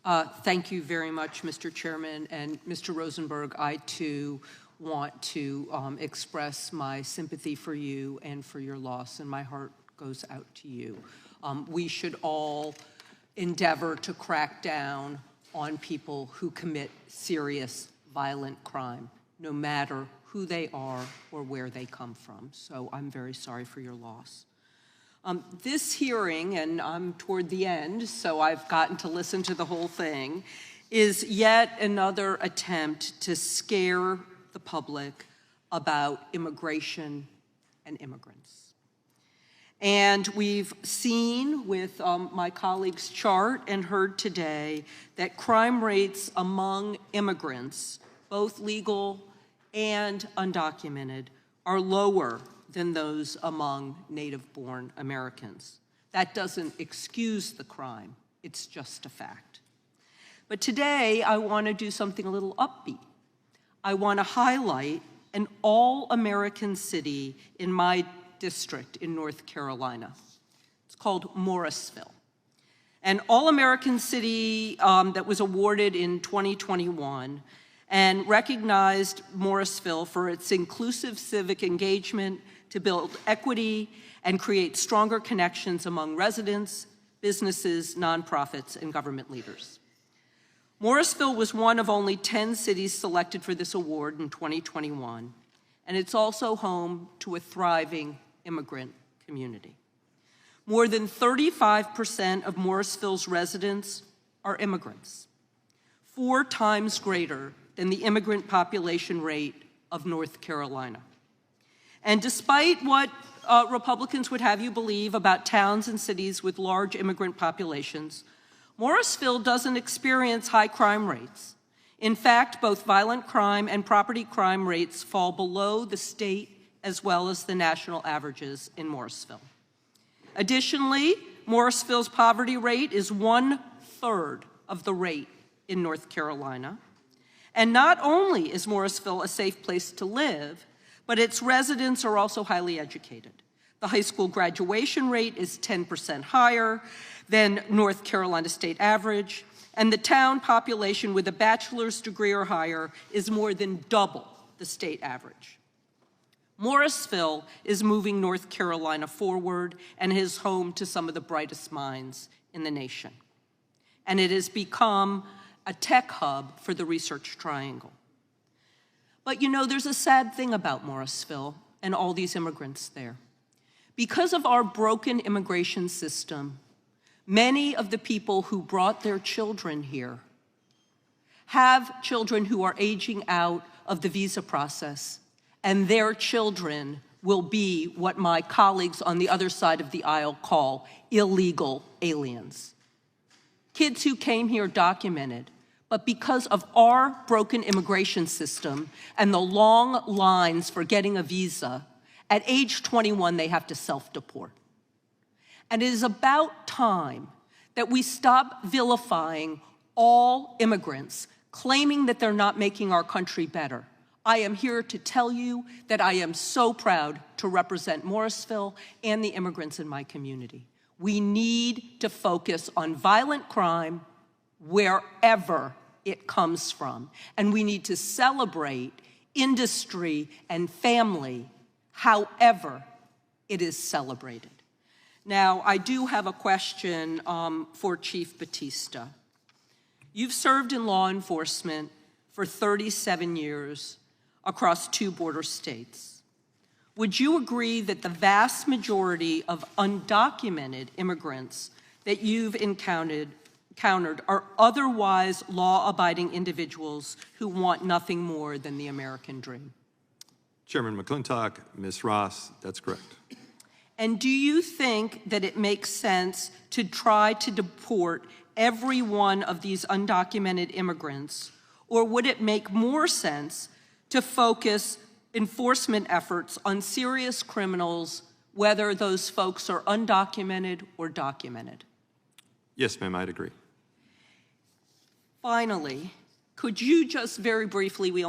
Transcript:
Thank you very much, Mr. Chairman. And Mr. Rosenberg, I too want to express my sympathy for you and for your loss, and my heart goes out to you. We should all endeavor to crack down on people who commit serious, violent crime, no matter who they are or where they come from. So I'm very sorry for your loss. This hearing, and I'm toward the end, so I've gotten to listen to the whole thing, is yet another attempt to scare the public about immigration and immigrants. And we've seen with my colleague's chart and heard today that crime rates among immigrants, both legal and undocumented, are lower than those among native-born Americans. That doesn't excuse the crime, it's just a fact. But today, I want to do something a little upbeat. I want to highlight an all-American city in my district in North Carolina. It's called Morrisville. An all-American city that was awarded in 2021 and recognized Morrisville for its inclusive civic engagement to build equity and create stronger connections among residents, businesses, nonprofits, and government leaders. Morrisville was one of only 10 cities selected for this award in 2021, and it's also home to a thriving immigrant community. More than 35% of Morrisville's residents are immigrants, 4 times greater than the immigrant population rate of North Carolina. And despite what Republicans would have you believe about towns and cities with large immigrant populations, Morrisville doesn't experience high crime rates. In fact, both violent crime and property crime rates fall below the state as well as the national averages in Morrisville. Additionally, Morrisville's poverty rate is 1/3 of the rate in North Carolina. And not only is Morrisville a safe place to live, but its residents are also highly educated. The high school graduation rate is 10% higher than North Carolina state average, and the town population with a bachelor's degree or higher is more than double the state average. Morrisville is moving North Carolina forward and is home to some of the brightest minds in the nation. And it has become a tech hub for the Research Triangle. But you know, there's a sad thing about Morrisville and all these immigrants there. Because of our broken immigration system, many of the people who brought their children here have children who are aging out of the visa process, and their children will be what my colleagues on the other side of the aisle call illegal aliens. Kids who came here documented, but because of our broken immigration system and the long lines for getting a visa, at age 21, they have to self-deport. And it is about time that we stop vilifying all immigrants, claiming that they're not making our country better. I am here to tell you that I am so proud to represent Morrisville and the immigrants in my community. We need to focus on violent crime wherever it comes from. And we need to celebrate industry and family however it is celebrated. Now, I do have a question for Chief Batista. You've served in law enforcement for 37 years across 2 border states. Would you agree that the vast majority of undocumented immigrants that you've encountered are otherwise law-abiding individuals who want nothing more than the American dream? Chairman McClintock, Ms. Ross, that's correct. And do you think that it makes sense to try to deport every one of these undocumented immigrants, or would it make more sense to focus enforcement efforts on serious criminals, whether those folks are undocumented or documented? Yes, ma'am, I'd agree. Finally, could you just very briefly, we